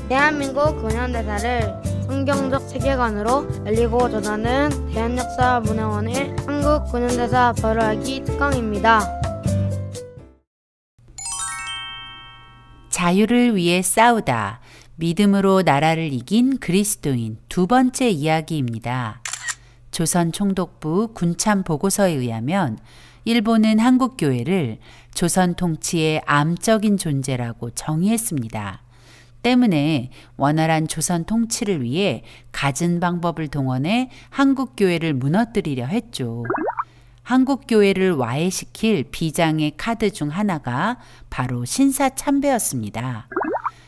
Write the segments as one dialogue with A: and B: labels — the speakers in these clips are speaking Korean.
A: 대한민국 근현대사를 성경적 세계관으로 알리고 전하는 대한역사문화원의 한국 근현대사 바로알기 특강입니다.
B: 자유를 위해 싸우다. 믿음으로 나라를 이긴 그리스도인 두 번째 이야기입니다. 조선 총독부 군참 보고서에 의하면 일본은 한국교회를 조선 통치의 암적인 존재라고 정의했습니다. 때문에 원활한 조선 통치를 위해 갖은 방법을 동원해 한국교회를 무너뜨리려 했죠. 한국교회를 와해시킬 비장의 카드 중 하나가 바로 신사참배였습니다.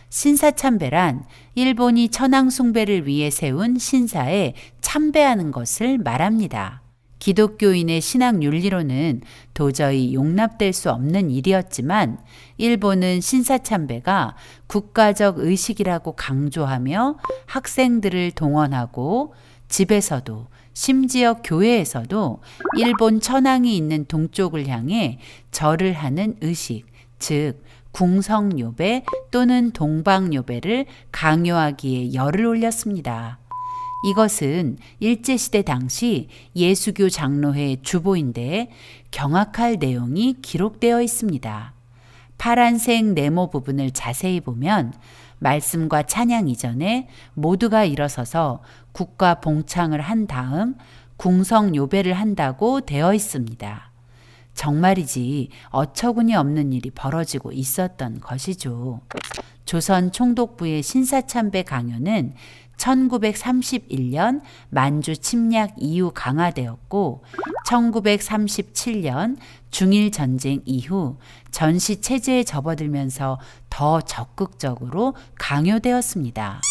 B: 신사참배란 일본이 천황숭배를 위해 세운 신사에 참배하는 것을 말합니다. 기독교인의 신앙 윤리로는 도저히 용납될 수 없는 일이었지만 일본은 신사참배가 국가적 의식이라고 강조하며 학생들을 동원하고 집에서도 심지어 교회에서도 일본 천황이 있는 동쪽을 향해 절을 하는 의식, 즉 궁성요배 또는 동방요배를 강요하기에 열을 올렸습니다. 이것은 일제시대 당시 예수교 장로회 주보인데 경악할 내용이 기록되어 있습니다. 파란색 네모 부분을 자세히 보면 말씀과 찬양 이전에 모두가 일어서서 국가 봉창을 한 다음 궁성요배를 한다고 되어 있습니다. 정말이지 어처구니 없는 일이 벌어지고 있었던 것이죠. 조선 총독부의 신사참배 강요는 1931년 만주 침략 이후 강화되었고 1937년 중일전쟁 이후 전시체제에 접어들면서 더 적극적으로 강요되었습니다.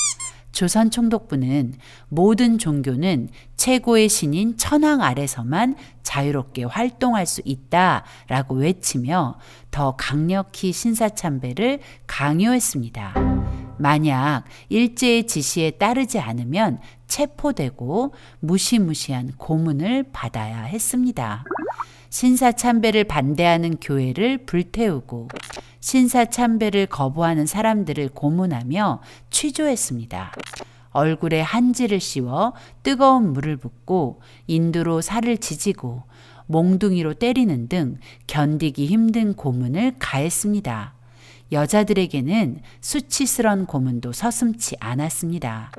B: 조선 총독부는 모든 종교는 최고의 신인 천황 아래서만 자유롭게 활동할 수 있다라고 외치며 더 강력히 신사참배를 강요했습니다. 만약 일제의 지시에 따르지 않으면 체포되고 무시무시한 고문을 받아야 했습니다. 신사참배를 반대하는 교회를 불태우고 신사참배를 거부하는 사람들을 고문하며 취조했습니다. 얼굴에 한지를 씌워 뜨거운 물을 붓고 인두로 살을 지지고 몽둥이로 때리는 등 견디기 힘든 고문을 가했습니다. 여자들에게는 수치스런 고문도 서슴지 않았습니다.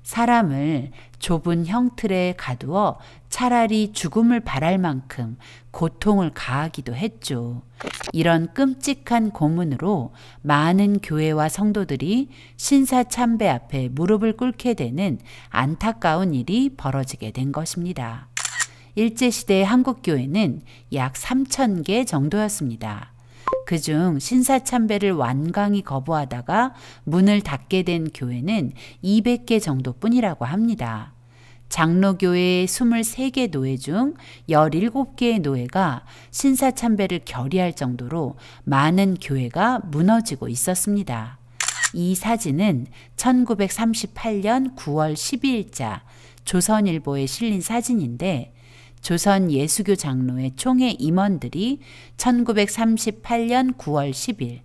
B: 사람을 좁은 형틀에 가두어 차라리 죽음을 바랄 만큼 고통을 가하기도 했죠. 이런 끔찍한 고문으로 많은 교회와 성도들이 신사참배 앞에 무릎을 꿇게 되는 안타까운 일이 벌어지게 된 것입니다. 일제시대의 한국교회는 약 3,000개 정도였습니다. 그중 신사참배를 완강히 거부하다가 문을 닫게 된 교회는 200개 정도뿐이라고 합니다. 장로교회의 23개 노회 중 17개의 노회가 신사참배를 결의할 정도로 많은 교회가 무너지고 있었습니다. 이 사진은 1938년 9월 12일자 조선일보에 실린 사진인데 조선 예수교 장로회 총회 임원들이 1938년 9월 10일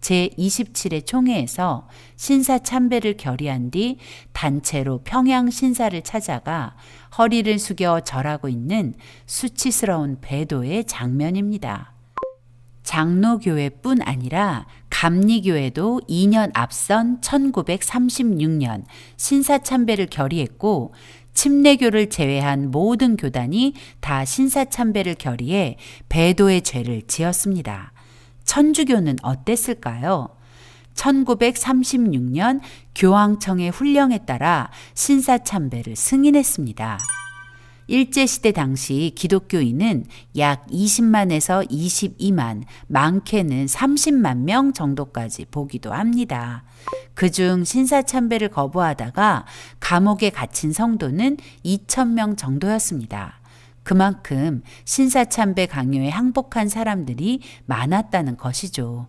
B: 제27회 총회에서 신사참배를 결의한 뒤 단체로 평양 신사를 찾아가 허리를 숙여 절하고 있는 수치스러운 배도의 장면입니다. 장로교회뿐 아니라 감리교회도 2년 앞선 1936년 신사참배를 결의했고 침례교를 제외한 모든 교단이 다 신사참배를 결의해 배도의 죄를 지었습니다. 천주교는 어땠을까요? 1936년 교황청의 훈령에 따라 신사참배를 승인했습니다. 일제시대 당시 기독교인은 약 20만에서 22만, 많게는 30만 명 정도까지 보기도 합니다. 그중 신사참배를 거부하다가 감옥에 갇힌 성도는 2,000명 정도였습니다. 그만큼 신사참배 강요에 항복한 사람들이 많았다는 것이죠.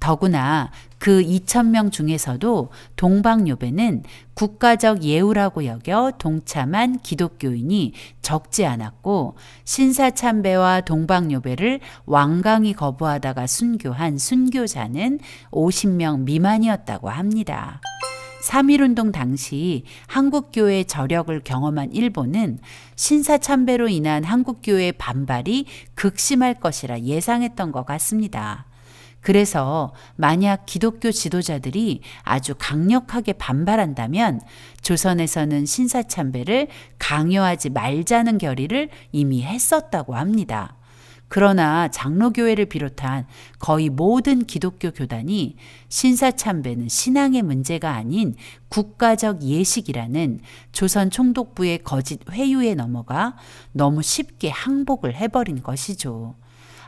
B: 더구나 그 2,000명 중에서도 동방요배는 국가적 예우라고 여겨 동참한 기독교인이 적지 않았고 신사참배와 동방요배를 완강히 거부하다가 순교한 순교자는 50명 미만이었다고 합니다. 3.1운동 당시 한국교회 저력을 경험한 일본은 신사참배로 인한 한국교회의 반발이 극심할 것이라 예상했던 것 같습니다. 그래서 만약 기독교 지도자들이 아주 강력하게 반발한다면 조선에서는 신사참배를 강요하지 말자는 결의를 이미 했었다고 합니다. 그러나 장로교회를 비롯한 거의 모든 기독교 교단이 신사참배는 신앙의 문제가 아닌 국가적 예식이라는 조선 총독부의 거짓 회유에 넘어가 너무 쉽게 항복을 해버린 것이죠.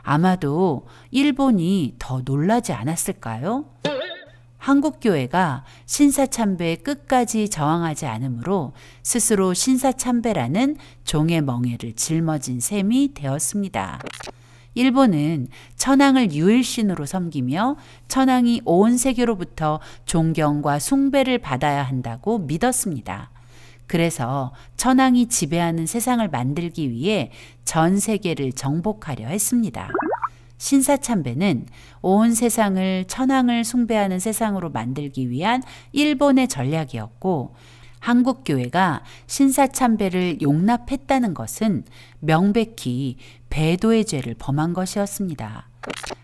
B: 아마도 일본이 더 놀라지 않았을까요? 한국교회가 신사참배에 끝까지 저항하지 않으므로 스스로 신사참배라는 종의 멍에를 짊어진 셈이 되었습니다. 일본은 천황을 유일신으로 섬기며 천황이 온 세계로부터 존경과 숭배를 받아야 한다고 믿었습니다. 그래서 천황이 지배하는 세상을 만들기 위해 전 세계를 정복하려 했습니다. 신사참배는 온 세상을 천황을 숭배하는 세상으로 만들기 위한 일본의 전략이었고, 한국교회가 신사참배를 용납했다는 것은 명백히 배도의 죄를 범한 것이었습니다.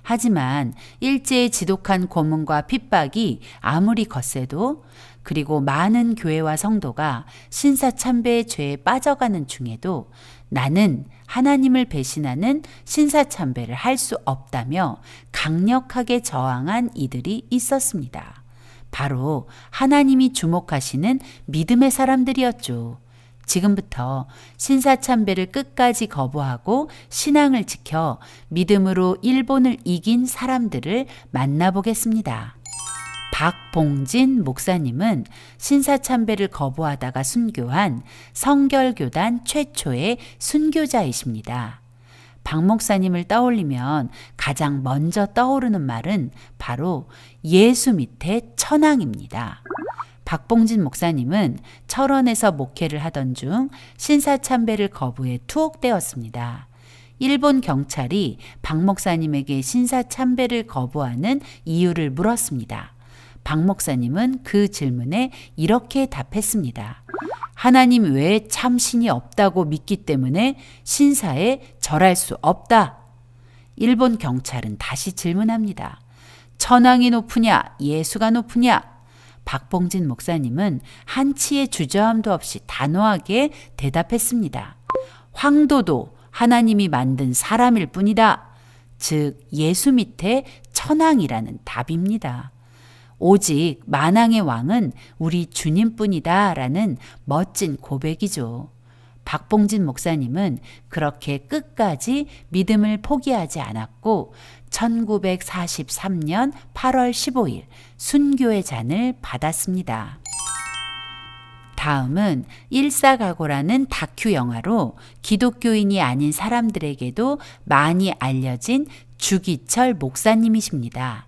B: 하지만 일제의 지독한 고문과 핍박이 아무리 거세도, 그리고 많은 교회와 성도가 신사참배의 죄에 빠져가는 중에도 나는 하나님을 배신하는 신사참배를 할 수 없다며 강력하게 저항한 이들이 있었습니다. 바로 하나님이 주목하시는 믿음의 사람들이었죠. 지금부터 신사참배를 끝까지 거부하고 신앙을 지켜 믿음으로 일본을 이긴 사람들을 만나보겠습니다. 박봉진 목사님은 신사참배를 거부하다가 순교한 성결교단 최초의 순교자이십니다. 박 목사님을 떠올리면 가장 먼저 떠오르는 말은 바로 예수 밑에 천황입니다. 박봉진 목사님은 철원에서 목회를 하던 중 신사참배를 거부해 투옥되었습니다. 일본 경찰이 박 목사님에게 신사참배를 거부하는 이유를 물었습니다. 박 목사님은 그 질문에 이렇게 답했습니다. 하나님 외에 참 신이 없다고 믿기 때문에 신사에 절할 수 없다. 일본 경찰은 다시 질문합니다. 천황이 높으냐, 예수가 높으냐? 박봉진 목사님은 한치의 주저함도 없이 단호하게 대답했습니다. 황도도 하나님이 만든 사람일 뿐이다. 즉 예수 밑에 천황이라는 답입니다. 오직 만왕의 왕은 우리 주님뿐이다 라는 멋진 고백이죠. 박봉진 목사님은 그렇게 끝까지 믿음을 포기하지 않았고 1943년 8월 15일 순교의 잔을 받았습니다. 다음은 일사각오라는 다큐 영화로 기독교인이 아닌 사람들에게도 많이 알려진 주기철 목사님이십니다.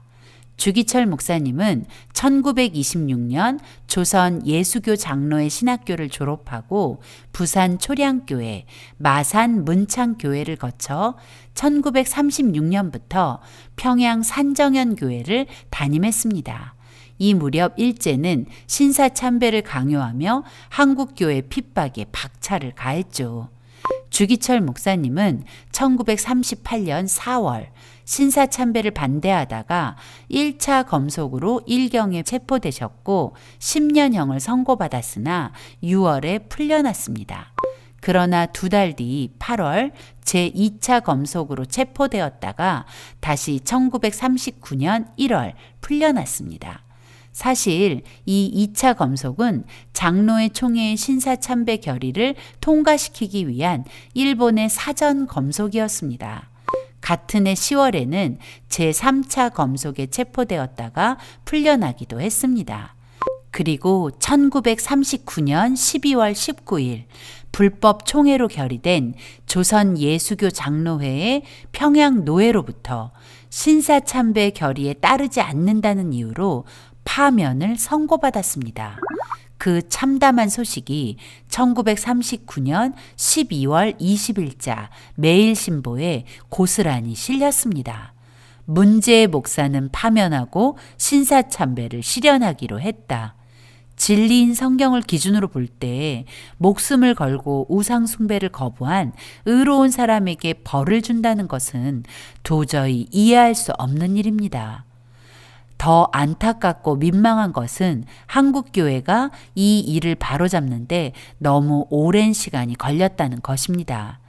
B: 주기철 목사님은 1926년 조선 예수교 장로의 신학교를 졸업하고 부산 초량교회, 마산 문창교회를 거쳐 1936년부터 평양 산정현교회를 담임했습니다. 이 무렵 일제는 신사참배를 강요하며 한국교회 핍박에 박차를 가했죠. 주기철 목사님은 1938년 4월 신사참배를 반대하다가 1차 검속으로 일경에 체포되셨고 10년형을 선고받았으나 6월에 풀려났습니다. 그러나 2달 뒤 8월 제2차 검속으로 체포되었다가 다시 1939년 1월 풀려났습니다. 사실 이 2차 검속은 장로의 총회의 신사참배 결의를 통과시키기 위한 일본의 사전 검속이었습니다. 같은 해 10월에는 제3차 검속에 체포되었다가 풀려나기도 했습니다. 그리고 1939년 12월 19일 불법 총회로 결의된 조선 예수교 장로회의 평양 노회로부터 신사참배 결의에 따르지 않는다는 이유로 파면을 선고받았습니다. 그 참담한 소식이 1939년 12월 20일자 매일신보에 고스란히 실렸습니다. 문제의 목사는 파면하고 신사참배를 실현하기로 했다. 진리인 성경을 기준으로 볼 때 목숨을 걸고 우상 숭배를 거부한 의로운 사람에게 벌을 준다는 것은 도저히 이해할 수 없는 일입니다. 더 안타깝고 민망한 것은 한국교회가 이 일을 바로잡는데 너무 오랜 시간이 걸렸다는 것입니다.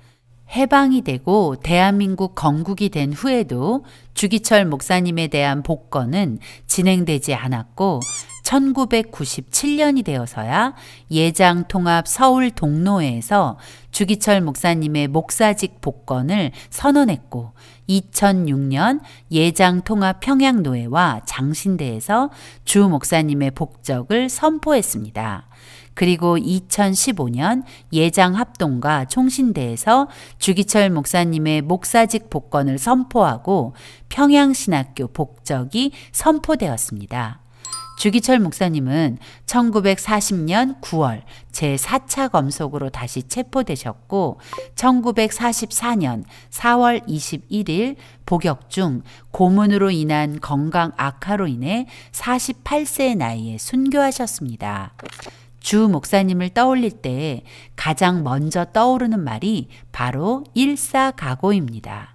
B: 해방이 되고 대한민국 건국이 된 후에도 주기철 목사님에 대한 복권은 진행되지 않았고 1997년이 되어서야 예장통합 서울 동로회에서 주기철 목사님의 목사직 복권을 선언했고 2006년 예장통합 평양노회와 장신대에서 주 목사님의 복적을 선포했습니다. 그리고 2015년 예장합동과 총신대에서 주기철 목사님의 목사직 복권을 선포하고 평양신학교 복적이 선포되었습니다. 주기철 목사님은 1940년 9월 제4차 검속으로 다시 체포되셨고 1944년 4월 21일 복역 중 고문으로 인한 건강 악화로 인해 48세의 나이에 순교하셨습니다. 주 목사님을 떠올릴 때 가장 먼저 떠오르는 말이 바로 일사각오입니다.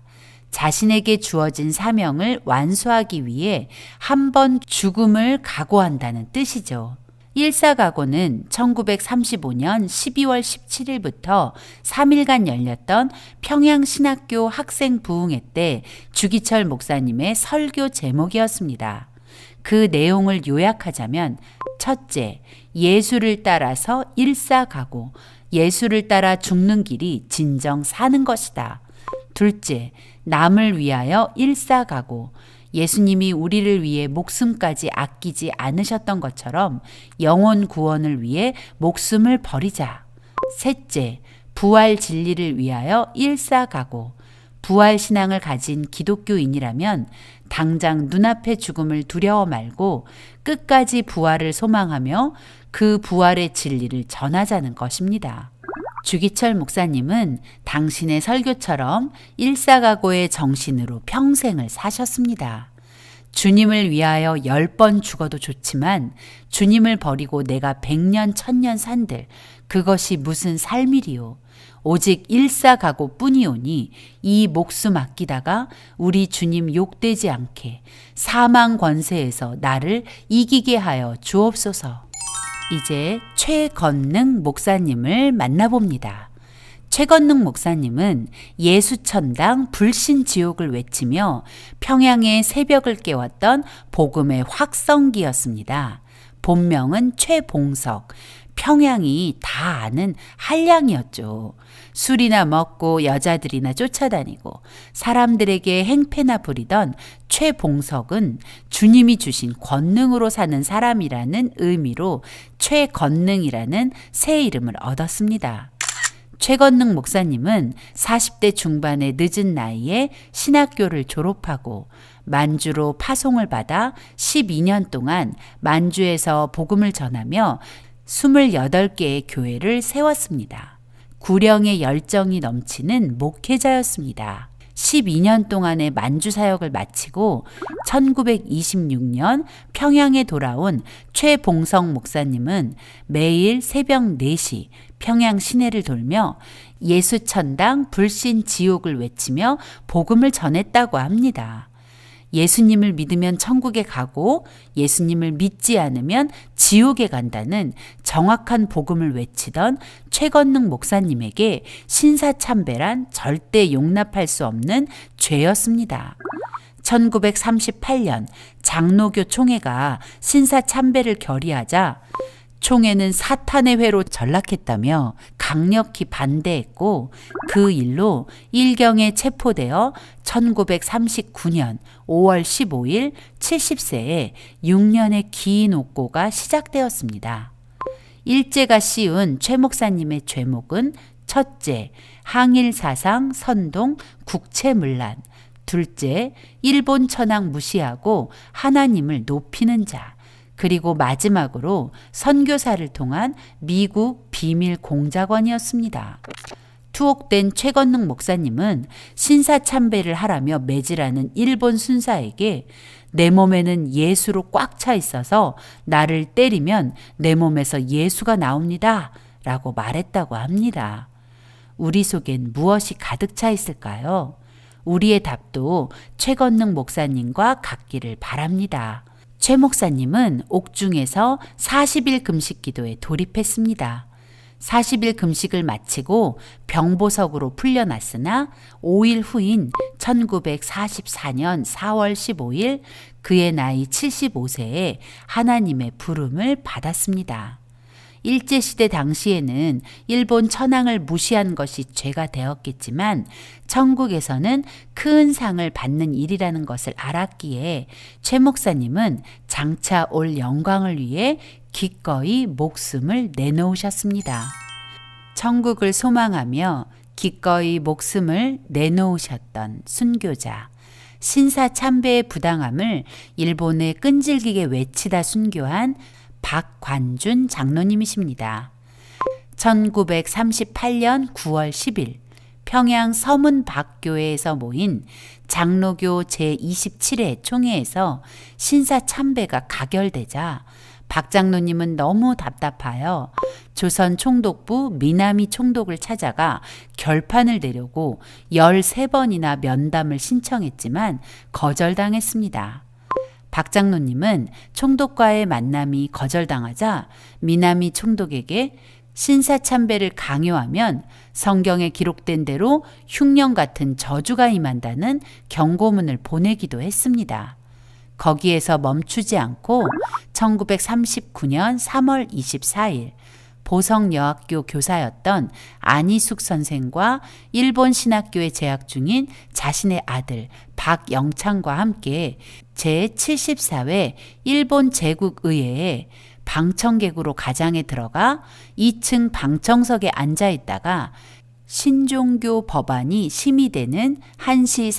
B: 자신에게 주어진 사명을 완수하기 위해 한 번 죽음을 각오한다는 뜻이죠. 일사각오는 1935년 12월 17일부터 3일간 열렸던 평양신학교 학생 부흥회 때 주기철 목사님의 설교 제목이었습니다. 그 내용을 요약하자면 첫째, 예수를 따라서 일사각오, 예수를 따라 죽는 길이 진정 사는 것이다. 둘째, 남을 위하여 일사각오, 예수님이 우리를 위해 목숨까지 아끼지 않으셨던 것처럼 영혼 구원을 위해 목숨을 버리자. 셋째, 부활 진리를 위하여 일사각오, 부활 신앙을 가진 기독교인이라면 당장 눈앞의 죽음을 두려워 말고 끝까지 부활을 소망하며 그 부활의 진리를 전하자는 것입니다. 주기철 목사님은 당신의 설교처럼 일사각오의 정신으로 평생을 사셨습니다. 주님을 위하여 10번 죽어도 좋지만 주님을 버리고 내가 100년, 1000년 산들 그것이 무슨 삶이리요. 오직 일사각오 뿐이오니 이 목숨 아끼다가 우리 주님 욕되지 않게 사망 권세에서 나를 이기게 하여 주옵소서. 이제 최건능 목사님을 만나봅니다. 최건능 목사님은 예수천당 불신지옥을 외치며 평양의 새벽을 깨웠던 복음의 확성기였습니다. 본명은 최봉석, 평양이 다 아는 한량이었죠. 술이나 먹고 여자들이나 쫓아다니고 사람들에게 행패나 부리던 최봉석은 주님이 주신 권능으로 사는 사람이라는 의미로 최건능이라는 새 이름을 얻었습니다. 최건능 목사님은 40대 중반의 늦은 나이에 신학교를 졸업하고 만주로 파송을 받아 12년 동안 만주에서 복음을 전하며 28개의 교회를 세웠습니다. 구령의 열정이 넘치는 목회자였습니다. 12년 동안의 만주 사역을 마치고 1926년 평양에 돌아온 최봉성 목사님은 매일 새벽 4시 평양 시내를 돌며 예수천당 불신지옥을 외치며 복음을 전했다고 합니다. 예수님을 믿으면 천국에 가고 예수님을 믿지 않으면 지옥에 간다는 정확한 복음을 외치던 최건능 목사님에게 신사참배란 절대 용납할 수 없는 죄였습니다. 1938년 장로교 총회가 신사참배를 결의하자 총회는 사탄의 회로 전락했다며 강력히 반대했고 그 일로 일경에 체포되어 1939년 5월 15일 70세에 6년의 긴 옥고가 시작되었습니다. 일제가 씌운 최 목사님의 죄목은 첫째, 항일사상 선동 국채문란, 둘째, 일본 천황 무시하고 하나님을 높이는 자, 그리고 마지막으로 선교사를 통한 미국 비밀 공작원이었습니다. 투옥된 최건능 목사님은 신사참배를 하라며 매질하는 일본 순사에게 내 몸에는 예수로 꽉 차 있어서 나를 때리면 내 몸에서 예수가 나옵니다. 라고 말했다고 합니다. 우리 속엔 무엇이 가득 차 있을까요? 우리의 답도 최건능 목사님과 같기를 바랍니다. 최 목사님은 옥중에서 40일 금식 기도에 돌입했습니다. 40일 금식을 마치고 병보석으로 풀려났으나 5일 후인 1944년 4월 15일 그의 나이 75세에 하나님의 부름을 받았습니다. 일제시대 당시에는 일본 천황을 무시한 것이 죄가 되었겠지만 천국에서는 큰 상을 받는 일이라는 것을 알았기에 최 목사님은 장차 올 영광을 위해 기꺼이 목숨을 내놓으셨습니다. 천국을 소망하며 기꺼이 목숨을 내놓으셨던 순교자. 신사참배의 부당함을 일본에 끈질기게 외치다 순교한 박관준 장로님이십니다. 1938년 9월 10일 평양 서문박교회에서 모인 장로교 제27회 총회에서 신사참배가 가결되자 박 장로님은 너무 답답하여 조선 총독부 미나미 총독을 찾아가 결판을 내려고 13번이나 면담을 신청했지만 거절당했습니다. 박 장로님은 총독과의 만남이 거절당하자 미나미 총독에게 신사참배를 강요하면 성경에 기록된 대로 흉년 같은 저주가 임한다는 경고문을 보내기도 했습니다. 거기에서 멈추지 않고 1939년 3월 24일 보성여학교 교사였던 안희숙 선생과 일본 신학교에 재학 중인 자신의 아들 박영창과 함께 제74회 일본 제국의회에 방청객으로 가장에 들어가 2층 방청석에 앉아 있다가 신종교 법안이 심의되는 1시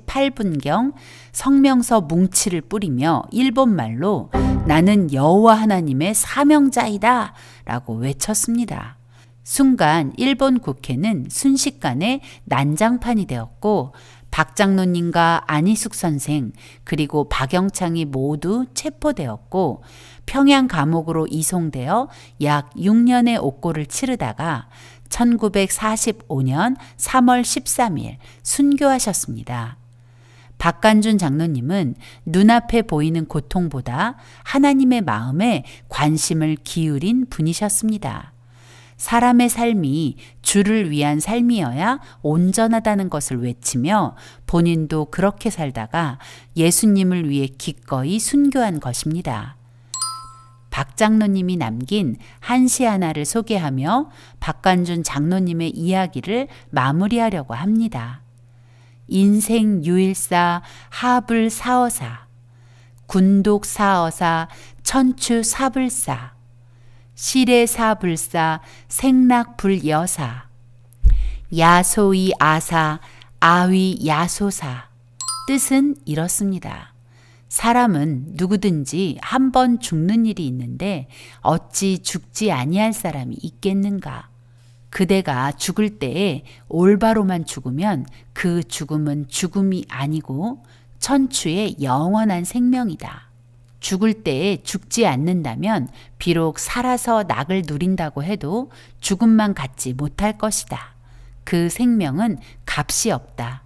B: 48분경 성명서 뭉치를 뿌리며 일본말로 나는 여호와 하나님의 사명자이다 라고 외쳤습니다. 순간 일본 국회는 순식간에 난장판이 되었고 박 장로님과 안희숙 선생 그리고 박영창이 모두 체포되었고 평양 감옥으로 이송되어 약 6년의 옥고를 치르다가 1945년 3월 13일 순교하셨습니다. 박관준 장로님은 눈앞에 보이는 고통보다 하나님의 마음에 관심을 기울인 분이셨습니다. 사람의 삶이 주를 위한 삶이어야 온전하다는 것을 외치며 본인도 그렇게 살다가 예수님을 위해 기꺼이 순교한 것입니다. 박 장로님이 남긴 한시 하나를 소개하며 박관준 장로님의 이야기를 마무리하려고 합니다. 인생 유일사 하불 사어사 군독 사어사 천추 사불사 시래 사불사 생락 불여사 야소이 아사 아위 야소사. 뜻은 이렇습니다. 사람은 누구든지 한 번 죽는 일이 있는데 어찌 죽지 아니할 사람이 있겠는가? 그대가 죽을 때에 올바로만 죽으면 그 죽음은 죽음이 아니고 천추의 영원한 생명이다. 죽을 때에 죽지 않는다면 비록 살아서 낙을 누린다고 해도 죽음만 갖지 못할 것이다. 그 생명은 값이 없다.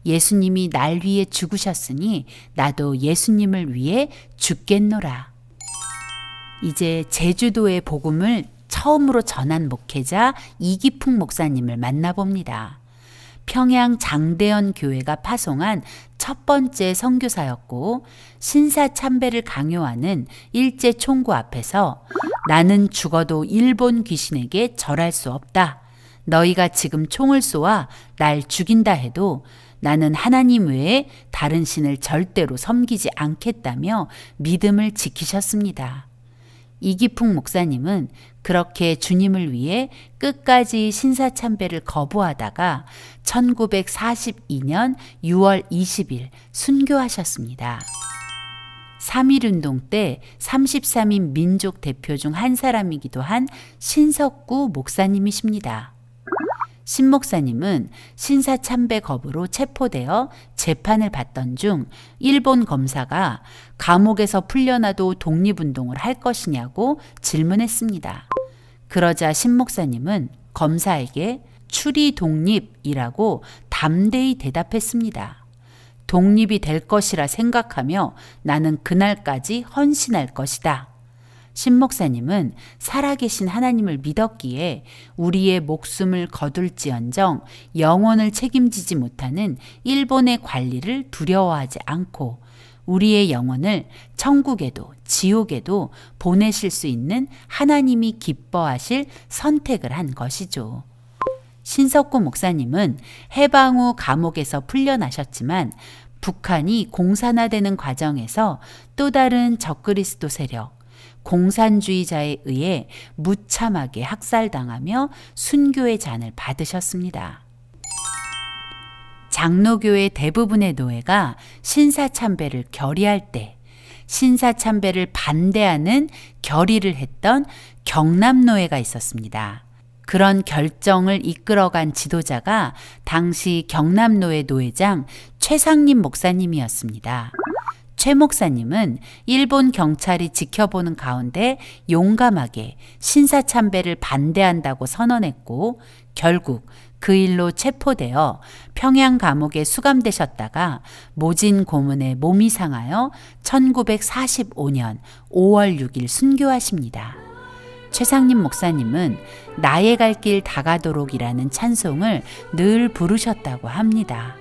B: 예수님이 날 위해 죽으셨으니 나도 예수님을 위해 죽겠노라. 이제 제주도의 복음을 처음으로 전한 목회자 이기풍 목사님을 만나봅니다. 평양 장대현 교회가 파송한 첫 번째 선교사였고 신사참배를 강요하는 일제 총구 앞에서 나는 죽어도 일본 귀신에게 절할 수 없다. 너희가 지금 총을 쏘아 날 죽인다 해도 나는 하나님 외에 다른 신을 절대로 섬기지 않겠다며 믿음을 지키셨습니다. 이기풍 목사님은 그렇게 주님을 위해 끝까지 신사참배를 거부하다가 1942년 6월 20일 순교하셨습니다. 3.1운동 때 33인 민족 대표 중 한 사람이기도 한 신석구 목사님이십니다. 신 목사님은 신사참배 거부로 체포되어 재판을 받던 중 일본 검사가 감옥에서 풀려나도 독립운동을 할 것이냐고 질문했습니다. 그러자 신 목사님은 검사에게 추리 독립이라고 담대히 대답했습니다. 독립이 될 것이라 생각하며 나는 그날까지 헌신할 것이다. 신 목사님은 살아계신 하나님을 믿었기에 우리의 목숨을 거둘지언정 영혼을 책임지지 못하는 일본의 관리를 두려워하지 않고 우리의 영혼을 천국에도 지옥에도 보내실 수 있는 하나님이 기뻐하실 선택을 한 것이죠. 신석구 목사님은 해방 후 감옥에서 풀려나셨지만 북한이 공산화되는 과정에서 또 다른 적그리스도 세력, 공산주의자에 의해 무참하게 학살당하며 순교의 잔을 받으셨습니다. 장로교의 대부분의 노예가 신사참배를 결의할 때 신사참배를 반대하는 결의를 했던 경남노예가 있었습니다. 그런 결정을 이끌어간 지도자가 당시 경남노예 노회장 최상림 목사님이었습니다. 최 목사님은 일본 경찰이 지켜보는 가운데 용감하게 신사참배를 반대한다고 선언했고 결국 그 일로 체포되어 평양 감옥에 수감되셨다가 모진 고문에 몸이 상하여 1945년 5월 6일 순교하십니다. 최상림 목사님은 나의 갈 길 다가도록이라는 찬송을 늘 부르셨다고 합니다.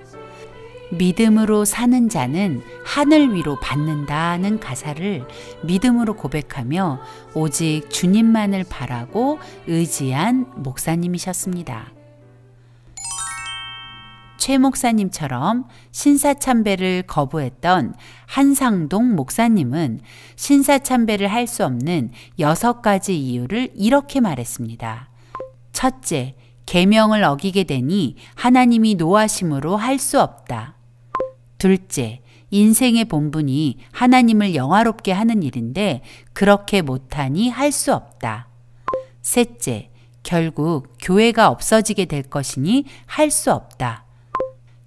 B: 믿음으로 사는 자는 하늘 위로 받는다는 가사를 믿음으로 고백하며 오직 주님만을 바라고 의지한 목사님이셨습니다. 최 목사님처럼 신사참배를 거부했던 한상동 목사님은 신사참배를 할 수 없는 6가지 이유를 이렇게 말했습니다. 첫째, 계명을 어기게 되니 하나님이 노하심으로 할 수 없다. 둘째, 인생의 본분이 하나님을 영화롭게 하는 일인데 그렇게 못하니 할 수 없다. 셋째, 결국 교회가 없어지게 될 것이니 할 수 없다.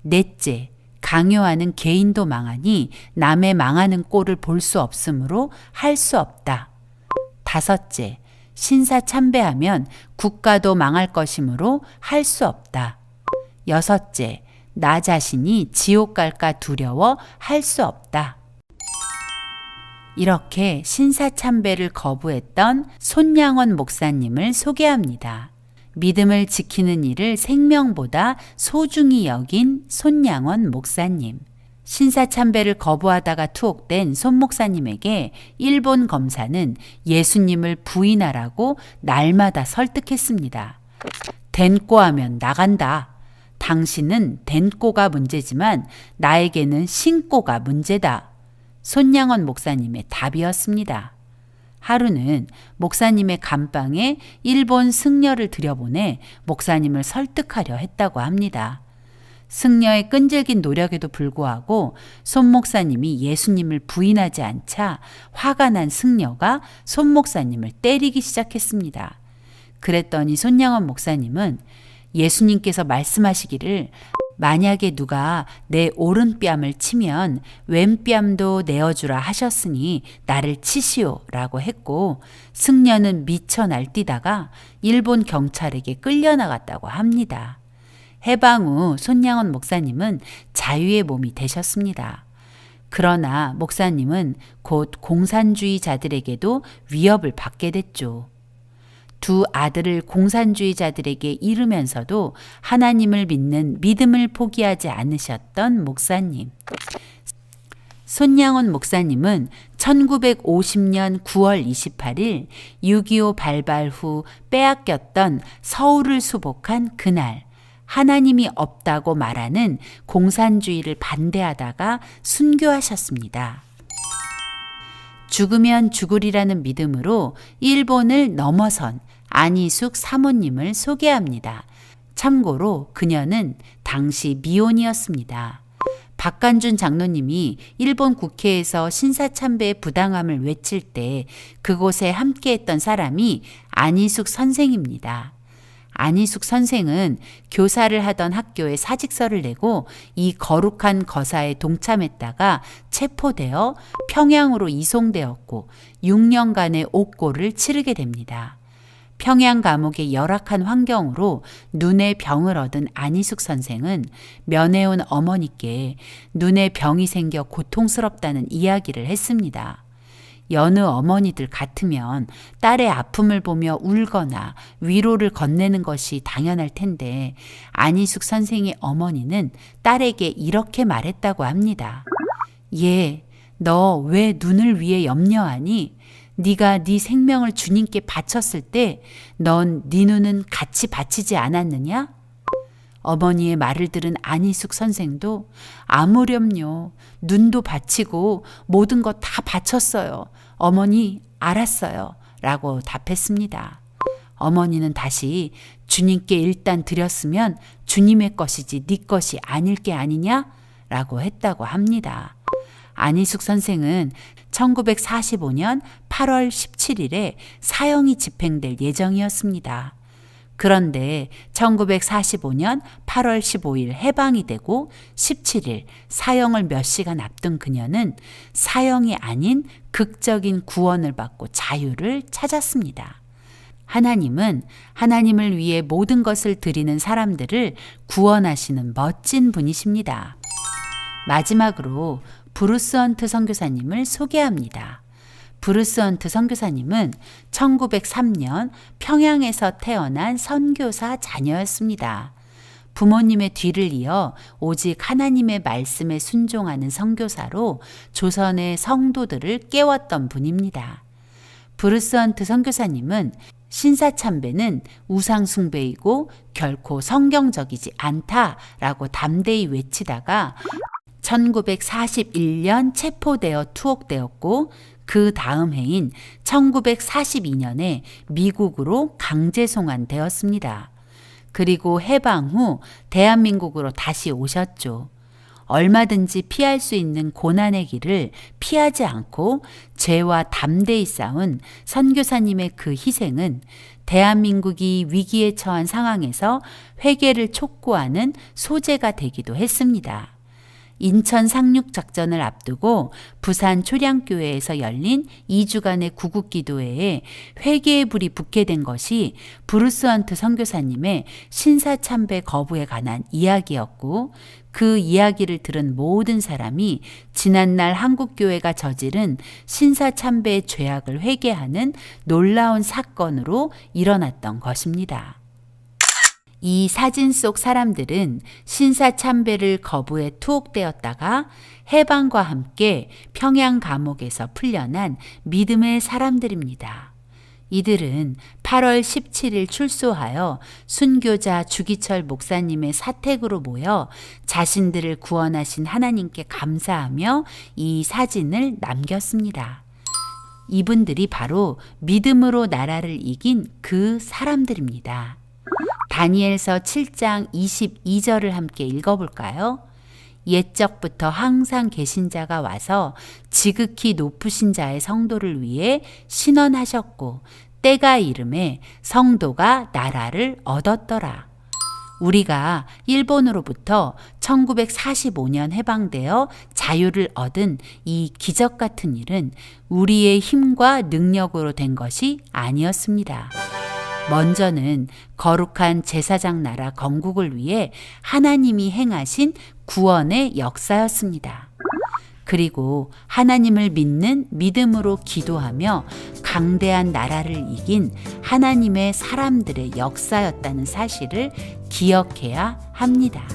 B: 넷째, 강요하는 개인도 망하니 남의 망하는 꼴을 볼 수 없으므로 할 수 없다. 다섯째, 신사참배하면 국가도 망할 것이므로 할 수 없다. 여섯째, 나 자신이 지옥 갈까 두려워 할 수 없다. 이렇게 신사참배를 거부했던 손양원 목사님을 소개합니다. 믿음을 지키는 일을 생명보다 소중히 여긴 손양원 목사님. 신사참배를 거부하다가 투옥된 손 목사님에게 일본 검사는 예수님을 부인하라고 날마다 설득했습니다. 덴꼬하면 나간다. 당신은 덴꼬가 문제지만 나에게는 신꼬가 문제다. 손양원 목사님의 답이었습니다. 하루는 목사님의 감방에 일본 승려를 들여보내 목사님을 설득하려 했다고 합니다. 승려의 끈질긴 노력에도 불구하고 손 목사님이 예수님을 부인하지 않자 화가 난 승려가 손 목사님을 때리기 시작했습니다. 그랬더니 손양원 목사님은 예수님께서 말씀하시기를 만약에 누가 내 오른뺨을 치면 왼뺨도 내어주라 하셨으니 나를 치시오 라고 했고 승려는 미쳐 날뛰다가 일본 경찰에게 끌려나갔다고 합니다. 해방 후 손양원 목사님은 자유의 몸이 되셨습니다. 그러나 목사님은 곧 공산주의자들에게도 위협을 받게 됐죠. 두 아들을 공산주의자들에게 잃으면서도 하나님을 믿는 믿음을 포기하지 않으셨던 목사님. 손양원 목사님은 1950년 9월 28일 6.25 발발 후 빼앗겼던 서울을 수복한 그날 하나님이 없다고 말하는 공산주의를 반대하다가 순교하셨습니다. 죽으면 죽으리라는 믿음으로 일본을 넘어선 안희숙 사모님을 소개합니다. 참고로 그녀는 당시 미혼이었습니다. 박간준 장로님이 일본 국회에서 신사참배의 부당함을 외칠 때 그곳에 함께했던 사람이 안희숙 선생입니다. 안희숙 선생은 교사를 하던 학교에 사직서를 내고 이 거룩한 거사에 동참했다가 체포되어 평양으로 이송되었고 6년간의 옥고를 치르게 됩니다. 평양 감옥의 열악한 환경으로 눈의 병을 얻은 안희숙 선생은 면회온 어머니께 눈에 병이 생겨 고통스럽다는 이야기를 했습니다. 여느 어머니들 같으면 딸의 아픔을 보며 울거나 위로를 건네는 것이 당연할 텐데 안희숙 선생의 어머니는 딸에게 이렇게 말했다고 합니다. 얘, 너 왜 눈을 위해 염려하니? 네가 네 생명을 주님께 바쳤을 때 넌 네 눈은 같이 바치지 않았느냐? 어머니의 말을 들은 안희숙 선생도 아무렴요. 눈도 바치고 모든 것 다 바쳤어요. 어머니 알았어요. 라고 답했습니다. 어머니는 다시 주님께 일단 드렸으면 주님의 것이지 네 것이 아닐 게 아니냐? 라고 했다고 합니다. 안희숙 선생은 1945년 8월 17일에 사형이 집행될 예정이었습니다. 그런데 1945년 8월 15일 해방이 되고 17일 사형을 몇 시간 앞둔 그녀는 사형이 아닌 극적인 구원을 받고 자유를 찾았습니다. 하나님은 하나님을 위해 모든 것을 드리는 사람들을 구원하시는 멋진 분이십니다. 마지막으로 브루스 헌트 선교사님을 소개합니다. 브루스 헌트 선교사님은 1903년 평양에서 태어난 선교사 자녀였습니다. 부모님의 뒤를 이어 오직 하나님의 말씀에 순종하는 선교사로 조선의 성도들을 깨웠던 분입니다. 브루스 헌트 선교사님은 신사참배는 우상숭배이고 결코 성경적이지 않다라고 담대히 외치다가 1941년 체포되어 투옥되었고 그 다음 해인 1942년에 미국으로 강제 송환되었습니다. 그리고 해방 후 대한민국으로 다시 오셨죠. 얼마든지 피할 수 있는 고난의 길을 피하지 않고 죄와 담대히 싸운 선교사님의 그 희생은 대한민국이 위기에 처한 상황에서 회개를 촉구하는 소재가 되기도 했습니다. 인천 상륙작전을 앞두고 부산 초량교회에서 열린 2주간의 구국기도회에 회개의 불이 붙게 된 것이 브루스 헌트 선교사님의 신사참배 거부에 관한 이야기였고 그 이야기를 들은 모든 사람이 지난날 한국교회가 저지른 신사참배의 죄악을 회개하는 놀라운 사건으로 일어났던 것입니다. 이 사진 속 사람들은 신사참배를 거부해 투옥되었다가 해방과 함께 평양 감옥에서 풀려난 믿음의 사람들입니다. 이들은 8월 17일 출소하여 순교자 주기철 목사님의 사택으로 모여 자신들을 구원하신 하나님께 감사하며 이 사진을 남겼습니다. 이분들이 바로 믿음으로 나라를 이긴 그 사람들입니다. 다니엘서 7장 22절을 함께 읽어볼까요? 옛적부터 항상 계신 자가 와서 지극히 높으신 자의 성도를 위해 신원하셨고 때가 이름에 성도가 나라를 얻었더라. 우리가 일본으로부터 1945년 해방되어 자유를 얻은 이 기적 같은 일은 우리의 힘과 능력으로 된 것이 아니었습니다. 먼저는 거룩한 제사장 나라 건국을 위해 하나님이 행하신 구원의 역사였습니다. 그리고 하나님을 믿는 믿음으로 기도하며 강대한 나라를 이긴 하나님의 사람들의 역사였다는 사실을 기억해야 합니다.